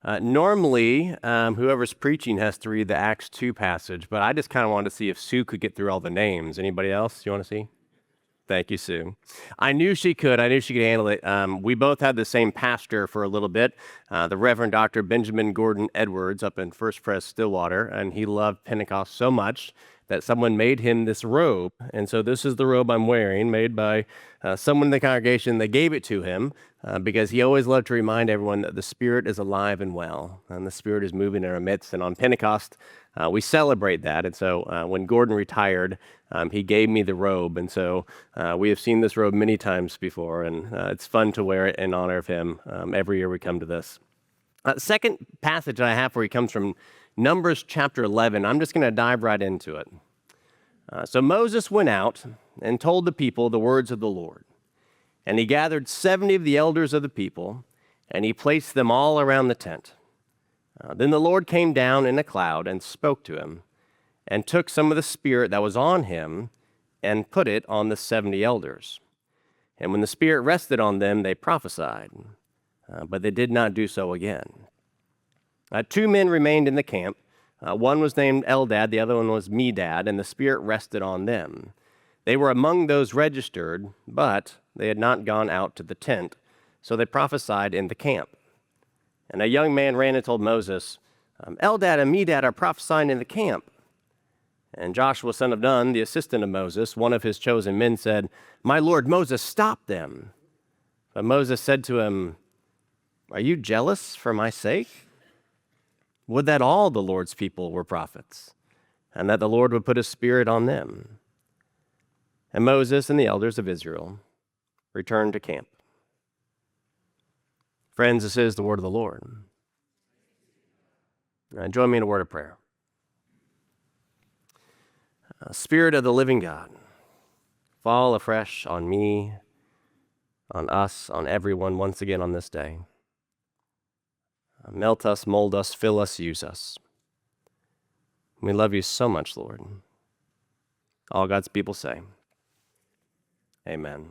Normally, whoever's preaching has to read the Acts 2 passage, but I just kind of wanted to see if Sue could get through all the names. Anybody else you want to see? Thank you, Sue. I knew she could. I knew she could handle it. We both had the same pastor for a little bit, the Reverend Dr. Benjamin Gordon Edwards up in First Pres Stillwater, and he loved Pentecost so much that someone made him this robe. And so this is the robe I'm wearing, made by someone in the congregation. They gave it to him because he always loved to remind everyone that the Spirit is alive and well, and the Spirit is moving in our midst. And on Pentecost, we celebrate that. And so when Gordon retired, he gave me the robe. And so we have seen this robe many times before, and it's fun to wear it in honor of him every year we come to this. Second passage I have where he comes from Numbers chapter 11. I'm just going to dive right into it. So Moses went out and told the people the words of the Lord. And he gathered 70 of the elders of the people, and he placed them all around the tent. Then the Lord came down in a cloud and spoke to him, and took some of the Spirit that was on him and put it on the 70 elders. And when the Spirit rested on them, they prophesied, but they did not do so again. 2 men remained in the camp. One was named Eldad, the other one was Medad, and the Spirit rested on them. They were among those registered, but they had not gone out to the tent, so they prophesied in the camp. And a young man ran and told Moses, Eldad and Medad are prophesying in the camp. And Joshua, son of Nun, the assistant of Moses, one of his chosen men, said, My lord Moses, stop them. But Moses said to him, Are you jealous for my sake? Would that all the Lord's people were prophets, and that the Lord would put his Spirit on them. And Moses and the elders of Israel returned to camp. Friends, this is the word of the Lord. Join me in a word of prayer. Spirit of the living God, fall afresh on me, on us, on everyone once again on this day. Melt us, mold us, fill us, use us. We love you so much, Lord. All God's people say, amen.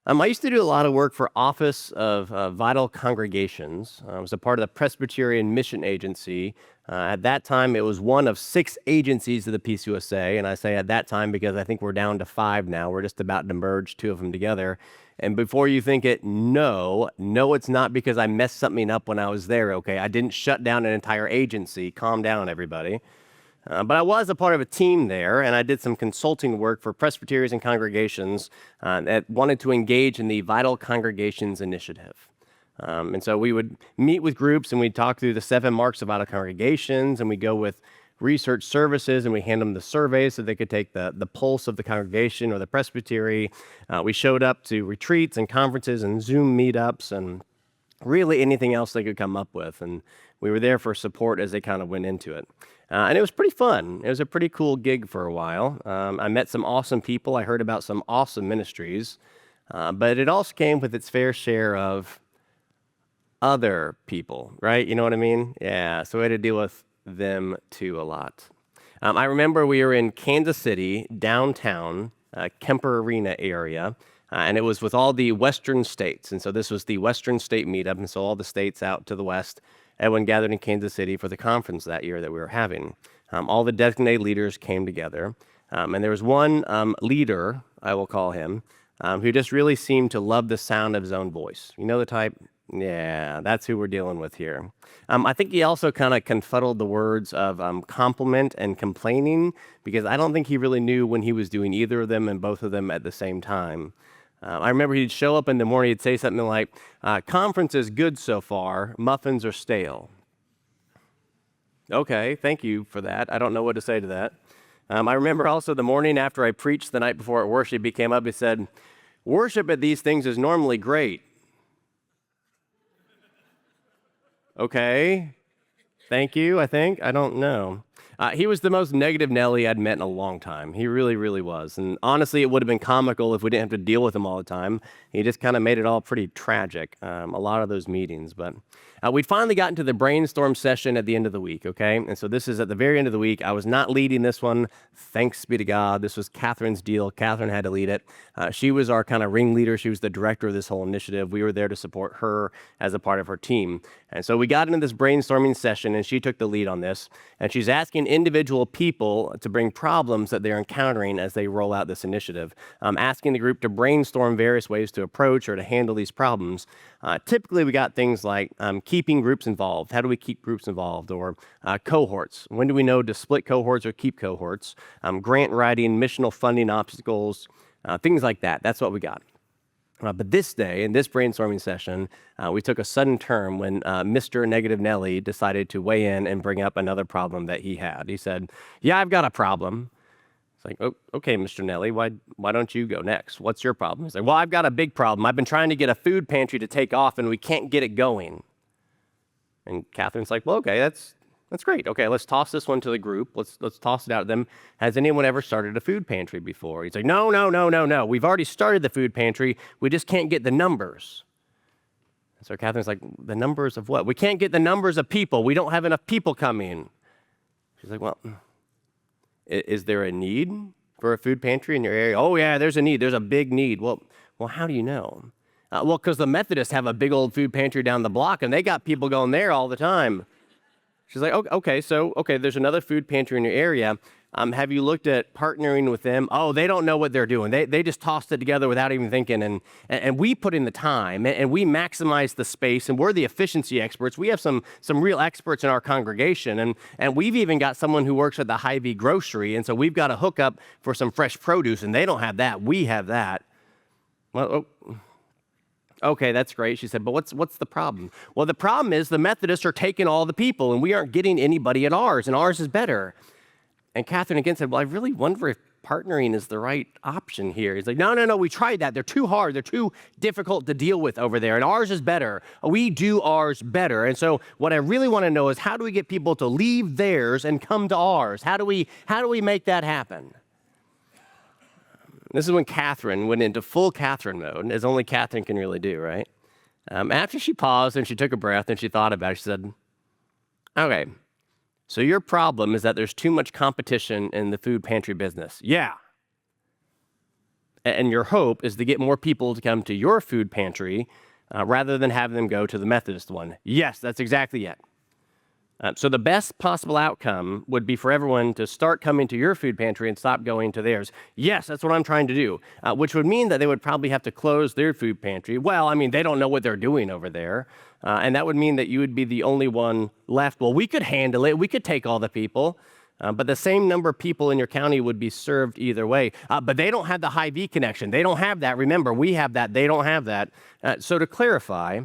I used to do a lot of work for Office of Vital Congregations. I was a part of the Presbyterian Mission Agency. At that time, it was one of 6 agencies of the PCUSA, and I say at that time because I think we're down to 5 now. We're just about to merge 2 of them together. And before you think it, no, it's not because I messed something up when I was there, okay? I didn't shut down an entire agency. Calm down, everybody. But I was a part of a team there, and I did some consulting work for presbyteries and congregations that wanted to engage in the Vital Congregations Initiative. And so we would meet with groups, and we'd talk through the 7 marks of vital congregations, and we go with research services, and we hand them the surveys so they could take the pulse of the congregation or the presbytery. We showed up to retreats and conferences and Zoom meetups and really anything else they could come up with. And we were there for support as they kind of went into it. And it was pretty fun. It was a pretty cool gig for a while. I met some awesome people. I heard about some awesome ministries. But it also came with its fair share of other people, right? You know what I mean? Yeah, so we had to deal with them too a lot. I remember we were in Kansas City, downtown, Kemper Arena area, and it was with all the western states. And so this was the Western State Meetup, and so all the states out to the west, everyone gathered in Kansas City for the conference that year that we were having. All the designated leaders came together, and there was one leader, I will call him, who just really seemed to love the sound of his own voice. You know the type? Yeah, that's who we're dealing with here. I think he also kind of confuddled the words of compliment and complaining, because I don't think he really knew when he was doing either of them and both of them at the same time. I remember he'd show up in the morning, he'd say something like, conference is good so far, muffins are stale. Okay, thank you for that. I don't know what to say to that. I remember also the morning after I preached the night before at worship, he came up and said, worship at these things is normally great. Okay, thank you, I think. I don't know. He was the most negative Nelly I'd met in a long time. He really, really was. And honestly, it would have been comical if we didn't have to deal with him all the time. He just kind of made it all pretty tragic, a lot of those meetings. But we'd finally gotten to the brainstorm session at the end of the week, okay? And so this is at the very end of the week. I was not leading this one. Thanks be to God. This was Catherine's deal. Catherine had to lead it. She was our kind of ringleader. She was the director of this whole initiative. We were there to support her as a part of her team. And so we got into this brainstorming session, and she took the lead on this. And she's asking individual people to bring problems that they're encountering as they roll out this initiative, asking the group to brainstorm various ways to approach or to handle these problems. Typically, we got things like keeping groups involved. How do we keep groups involved? Or cohorts. When do we know to split cohorts or keep cohorts? Grant writing, missional funding obstacles, things like that. That's what we got. But this day, in this brainstorming session, we took a sudden turn when Mr. Negative Nelly decided to weigh in and bring up another problem that he had. He said, "Yeah, I've got a problem." It's like, "Oh, okay, Mr. Nelly, why don't you go next? What's your problem?" He's like, "Well, I've got a big problem. I've been trying to get a food pantry to take off, and we can't get it going." And Catherine's like, "Well, okay, that's great. Okay, let's toss this one to the group. Let's toss it out to them. Has anyone ever started a food pantry before?" He's like, No. We've already started the food pantry. We just can't get the numbers." So Catherine's like, "The numbers of what?" "We can't get the numbers of people. We don't have enough people coming." She's like, "Well, is there a need for a food pantry in your area?" "Oh, yeah, there's a need. There's a big need." Well, how do you know?" Well, because the Methodists have a big old food pantry down the block, and they got people going there all the time." She's like, okay, there's another food pantry in your area. Have you looked at partnering with them?" "Oh, they don't know what they're doing. They just tossed it together without even thinking. And we put in the time, and we maximize the space, and we're the efficiency experts. We have some real experts in our congregation, and we've even got someone who works at the Hy-Vee grocery, and so we've got a hookup for some fresh produce, and they don't have that. We have that." "Well, okay, that's great." She said, "But what's the problem?" "Well, the problem is the Methodists are taking all the people, and we aren't getting anybody at ours, and ours is better." And Catherine again said, "Well, I really wonder if partnering is the right option here." He's like, No, we tried that. They're too hard. They're too difficult to deal with over there, and ours is better. We do ours better. And so what I really want to know is, how do we get people to leave theirs and come to ours? How do we make that happen?" This is when Catherine went into full Catherine mode, as only Catherine can really do, right? After she paused and she took a breath and she thought about it, she said, "Okay, so your problem is that there's too much competition in the food pantry business." "Yeah." "And your hope is to get more people to come to your food pantry rather than have them go to the Methodist one." "Yes, that's exactly it." So the best possible outcome would be for everyone to start coming to your food pantry and stop going to theirs." "Yes, that's what I'm trying to do," which would mean that they would probably have to close their food pantry. Well, I mean, they don't know what they're doing over there. And that would mean that you would be the only one left. Well, we could handle it. We could take all the people. But the same number of people in your county would be served either way. But they don't have the Hy-Vee connection. They don't have that. Remember, we have that. They don't have that. So to clarify,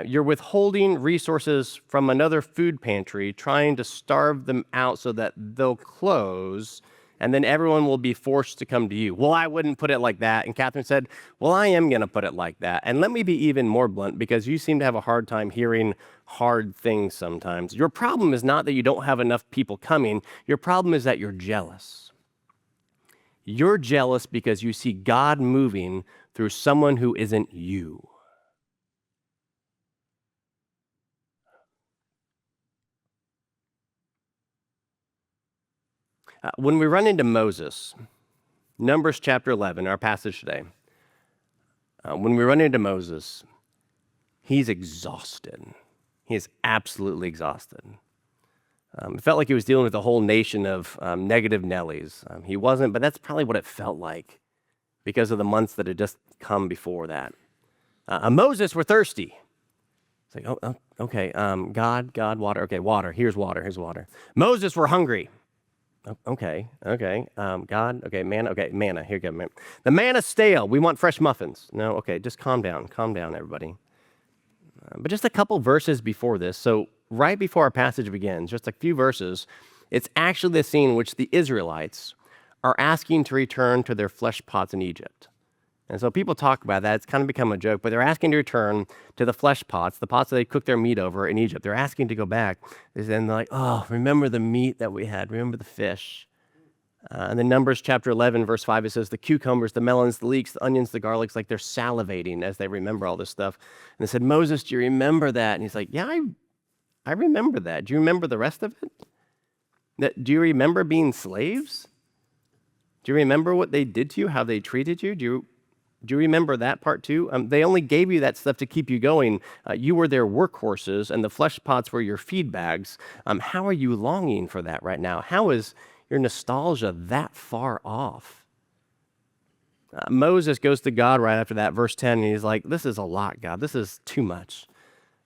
you're withholding resources from another food pantry, trying to starve them out so that they'll close, and then everyone will be forced to come to you. "Well, I wouldn't put it like that." And Catherine said, "Well, I am going to put it like that. And let me be even more blunt, because you seem to have a hard time hearing hard things sometimes. Your problem is not that you don't have enough people coming. Your problem is that you're jealous. You're jealous because you see God moving through someone who isn't you." When we run into Moses, Numbers chapter 11, our passage today, when we run into Moses, he's exhausted. He is absolutely exhausted. It felt like he was dealing with a whole nation of negative Nellies. He wasn't, but that's probably what it felt like because of the months that had just come before that. Moses were thirsty. It's like, oh, okay, God, water. Okay, water. Here's water. Moses were hungry. Okay. God, okay, manna. Here you go, man. The manna's stale. We want fresh muffins. No, okay, just calm down, everybody. But just a couple verses before this, so right before our passage begins, just a few verses, it's actually the scene in which the Israelites are asking to return to their flesh pots in Egypt. And so people talk about that. It's kind of become a joke, but they're asking to return to the flesh pots, the pots that they cooked their meat over in Egypt. They're asking to go back. And they're like, oh, remember the meat that we had. Remember the fish. And then Numbers chapter 11, verse 5, it says the cucumbers, the melons, the leeks, the onions, the garlics, like they're salivating as they remember all this stuff. And they said, Moses, do you remember that? And he's like, yeah, I remember that. Do you remember the rest of it? Do you remember being slaves? Do you remember what they did to you, how they treated you? Do you remember that part too? They only gave you that stuff to keep you going. You were their workhorses, and the flesh pots were your feed bags. How are you longing for that right now? How is your nostalgia that far off? Moses goes to God right after that, verse 10, and he's like, this is a lot, God. This is too much.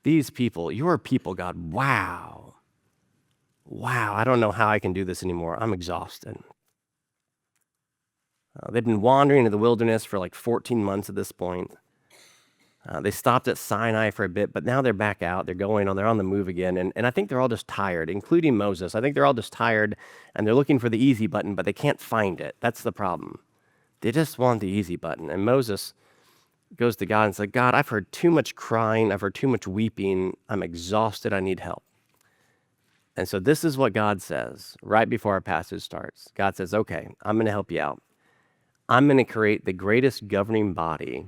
These people, your people, God, wow. Wow, I don't know how I can do this anymore. I'm exhausted. They've been wandering in the wilderness for like 14 months at this point. They stopped at Sinai for a bit, but now they're back out. They're on the move again. And I think they're all just tired, including Moses. I think they're all just tired, and they're looking for the easy button, but they can't find it. That's the problem. They just want the easy button. And Moses goes to God and says, God, I've heard too much crying. I've heard too much weeping. I'm exhausted. I need help. And so this is what God says right before our passage starts. God says, okay, I'm going to help you out. I'm going to create the greatest governing body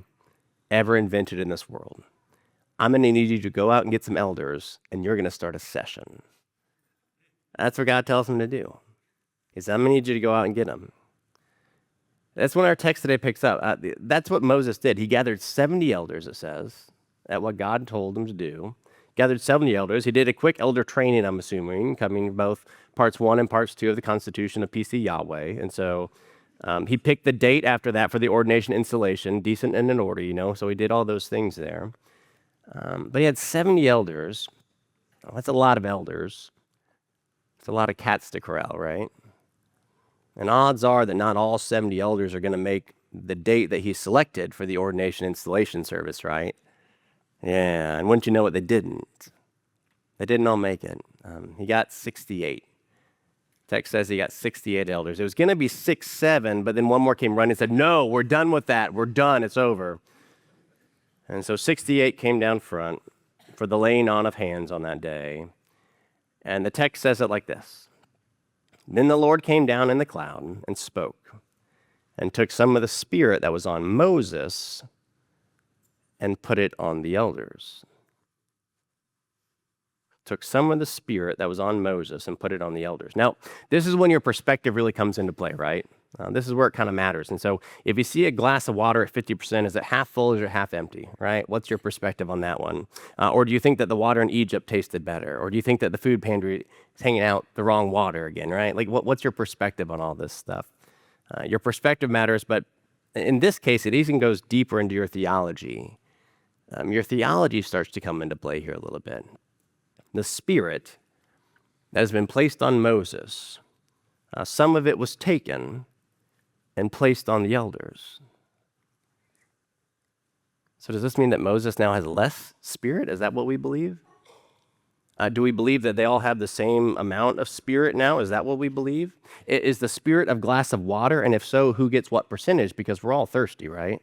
ever invented in this world. I'm going to need you to go out and get some elders, and you're going to start a session. That's what God tells him to do. He says, I'm going to need you to go out and get them. That's when our text today picks up. That's what Moses did. He gathered 70 elders, it says, at what God told him to do. Gathered 70 elders. He did a quick elder training, I'm assuming, covering both parts 1 and parts 2 of the Constitution of PC Yahweh. And so he picked the date after that for the ordination installation, decent and in order, so he did all those things there. But he had 70 elders. Well, that's a lot of elders. It's a lot of cats to corral, right? And odds are that not all 70 elders are going to make the date that he selected for the ordination installation service, right? Yeah, and wouldn't you know it, they didn't. They didn't all make it. He got 68. Text says he got 68 elders. It was going to be 7, but then one more came running and said, no, we're done with that. We're done. It's over. And so 68 came down front for the laying on of hands on that day. And the text says it like this. Then the Lord came down in the cloud and spoke and took some of the spirit that was on Moses and put it on the elders. Took some of the spirit that was on Moses and put it on the elders. Now, this is when your perspective really comes into play, right? This is where it kind of matters. And so if you see a glass of water at 50%, is it half full or is it half empty, right? What's your perspective on that one? Or do you think that the water in Egypt tasted better? Or do you think that the food pantry is hanging out the wrong water again, right? Like, what's your perspective on all this stuff? Your perspective matters, but in this case, it even goes deeper into your theology. Your theology starts to come into play here a little bit. The spirit that has been placed on Moses, some of it was taken and placed on the elders. So does this mean that Moses now has less spirit? Is that what we believe? Do we believe that they all have the same amount of spirit now? Is that what we believe? Is the spirit a glass of water? And if so, who gets what percentage? Because we're all thirsty, right?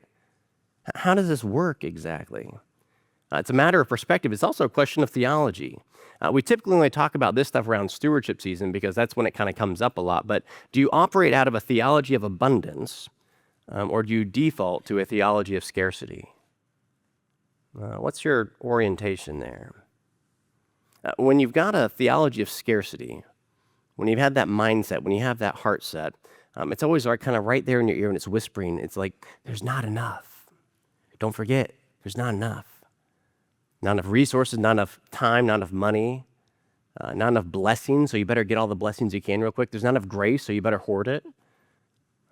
How does this work exactly? It's a matter of perspective. It's also a question of theology. We typically only talk about this stuff around stewardship season because that's when it kind of comes up a lot. But do you operate out of a theology of abundance or do you default to a theology of scarcity? What's your orientation there? When you've got a theology of scarcity, when you've had that mindset, when you have that heart set, it's always kind of right there in your ear and it's whispering. It's like, there's not enough. Don't forget, there's not enough. Not enough resources, not enough time, not enough money, not enough blessings, so you better get all the blessings you can real quick. There's not enough grace, so you better hoard it.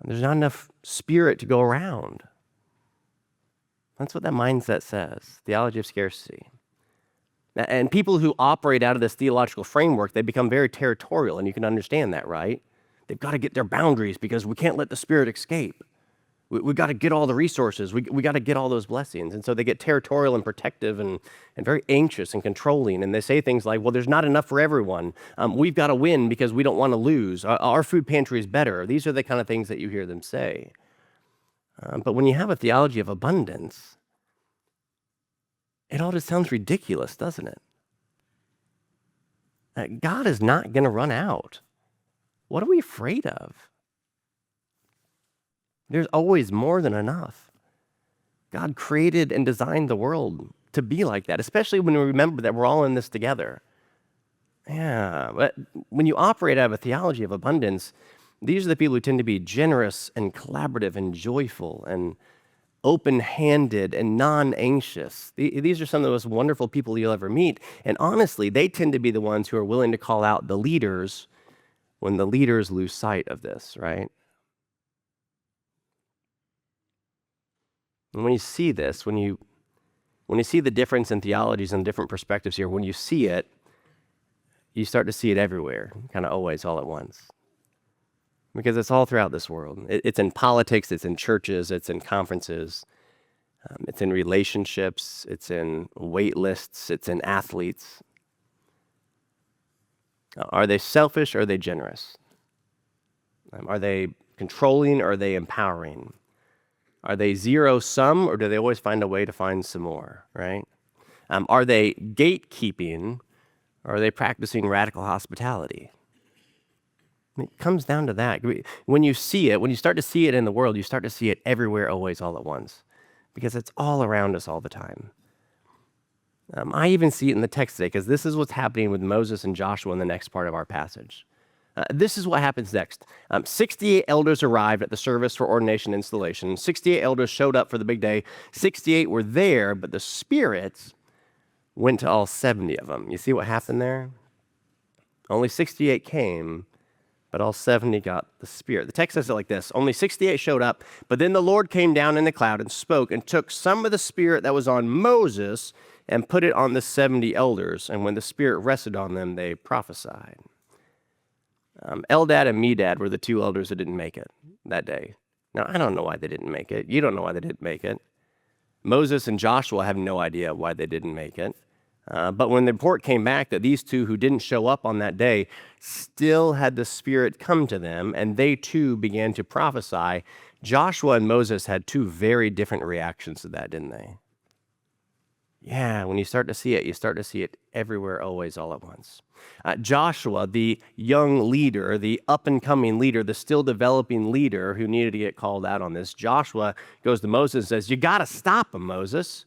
There's not enough spirit to go around. That's what that mindset says, theology of scarcity. And people who operate out of this theological framework, they become very territorial, and you can understand that, right? They've got to get their boundaries because we can't let the spirit escape. We've got to get all the resources. We got to get all those blessings. And so they get territorial and protective and very anxious and controlling. And they say things like, well, there's not enough for everyone. We've got to win because we don't want to lose. Our food pantry is better. These are the kind of things that you hear them say. But when you have a theology of abundance, it all just sounds ridiculous, doesn't it? God is not going to run out. What are we afraid of? There's always more than enough. God created and designed the world to be like that, especially when we remember that we're all in this together. Yeah, but when you operate out of a theology of abundance, these are the people who tend to be generous and collaborative and joyful and open-handed and non-anxious. These are some of the most wonderful people you'll ever meet. And honestly, they tend to be the ones who are willing to call out the leaders when the leaders lose sight of this, right? And when you see this, when you see the difference in theologies and different perspectives here, when you see it, you start to see it everywhere, kind of always, all at once. Because it's all throughout this world. It's in politics, it's in churches, it's in conferences, it's in relationships, it's in wait lists, it's in athletes. Are they selfish or are they generous? Are they controlling or are they empowering? Are they zero sum or do they always find a way to find some more, right? Are they gatekeeping or are they practicing radical hospitality? It comes down to that. When you see it, when you start to see it in the world, you start to see it everywhere, always, all at once, because it's all around us all the time. I even see it in the text today, because this is what's happening with Moses and Joshua in the next part of our passage. This is what happens next. 68 elders arrived at the service for ordination installation. 68 elders showed up for the big day. 68 were there, but the spirits went to all 70 of them. You see what happened there? Only 68 came, but all 70 got the Spirit. The text says it like this: only 68 showed up, but then the Lord came down in the cloud and spoke and took some of the Spirit that was on Moses and put it on the 70 elders. And when the Spirit rested on them, they prophesied. Eldad and Medad were the two elders that didn't make it that day. Now, I don't know why they didn't make it. You don't know why they didn't make it. Moses and Joshua have no idea why they didn't make it. But when the report came back that these two who didn't show up on that day still had the Spirit come to them, and they too began to prophesy, Joshua and Moses had two very different reactions to that, didn't they? Yeah, when you start to see it, you start to see it everywhere, always, all at once. Joshua, the young leader, the up-and-coming leader, the still developing leader who needed to get called out on this, Joshua goes to Moses and says, "You got to stop him, Moses.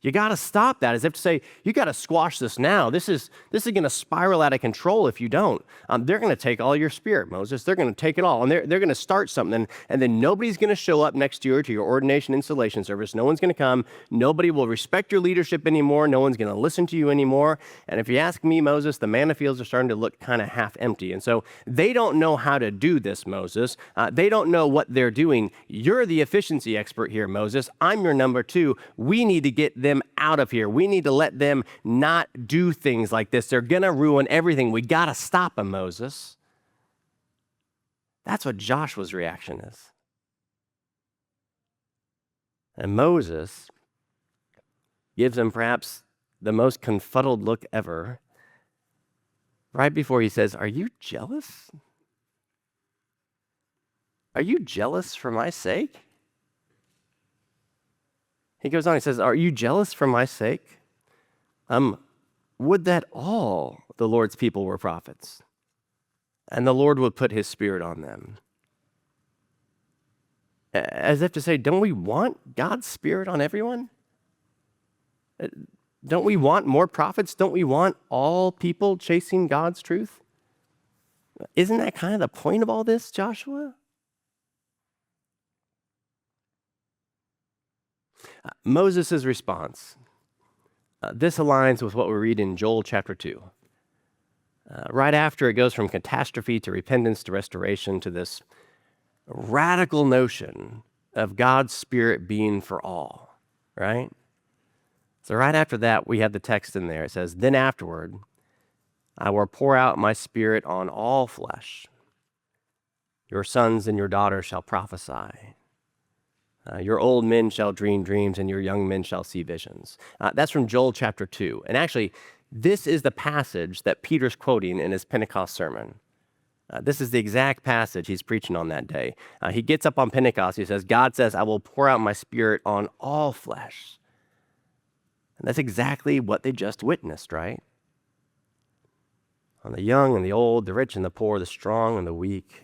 You got to stop that," as if to say, you got to squash this now. This is going to spiral out of control if you don't. They're going to take all your Spirit, Moses. They're going to take it all, and they're going to start something, and then nobody's going to show up next year to your ordination installation service. No one's going to come. Nobody will respect your leadership anymore. No one's going to listen to you anymore. And if you ask me, Moses, the manna fields are starting to look kind of half empty. And so they don't know how to do this, Moses. They don't know what they're doing. You're the efficiency expert here, Moses. I'm your number two. We need to get them out of here. We need to let them not do things like this. They're going to ruin everything. We got to stop them, Moses. That's what Joshua's reaction is. And Moses gives him perhaps the most confuddled look ever right before he says, "Are you jealous? Are you jealous for my sake?" He goes on, he says, "Are you jealous for my sake? Would that all the Lord's people were prophets, and the Lord would put his Spirit on them." As if to say, don't we want God's Spirit on everyone? Don't we want more prophets? Don't we want all people chasing God's truth? Isn't that kind of the point of all this, Joshua? Moses' response. This aligns with what we read in Joel chapter 2. Right after it goes from catastrophe to repentance to restoration to this radical notion of God's Spirit being for all, right? So right after that, we have the text in there. It says, "Then afterward, I will pour out my Spirit on all flesh. Your sons and your daughters shall prophesy. Your old men shall dream dreams, and your young men shall see visions." That's from Joel chapter 2. And actually, this is the passage that Peter's quoting in his Pentecost sermon. This is the exact passage he's preaching on that day. He gets up on Pentecost. He says, God says, I will pour out my spirit on all flesh. And that's exactly what they just witnessed, right? On the young and the old, the rich and the poor, the strong and the weak,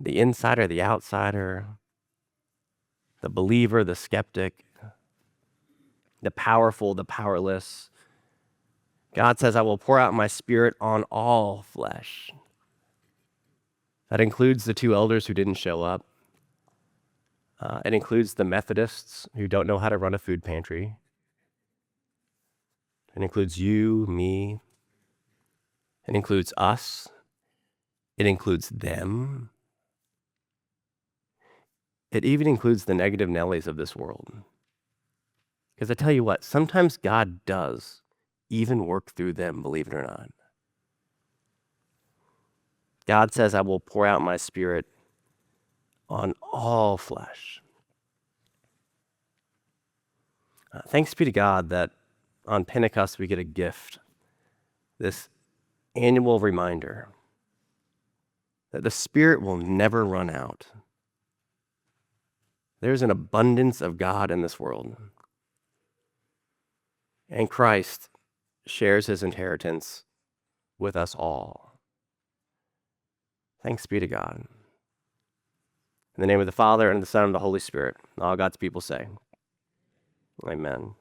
the insider, the outsider, the believer, the skeptic, the powerful, the powerless. God says, I will pour out my spirit on all flesh. That includes the two elders who didn't show up. It includes the Methodists who don't know how to run a food pantry. It includes you, me. It includes us. It includes them. It even includes the negative Nellies of this world. Because I tell you what, sometimes God does even work through them, believe it or not. God says, I will pour out my spirit on all flesh. Thanks be to God that on Pentecost we get a gift, this annual reminder that the Spirit will never run out. There's an abundance of God in this world. And Christ shares his inheritance with us all. Thanks be to God. In the name of the Father, and of the Son, and of the Holy Spirit, all God's people say, Amen.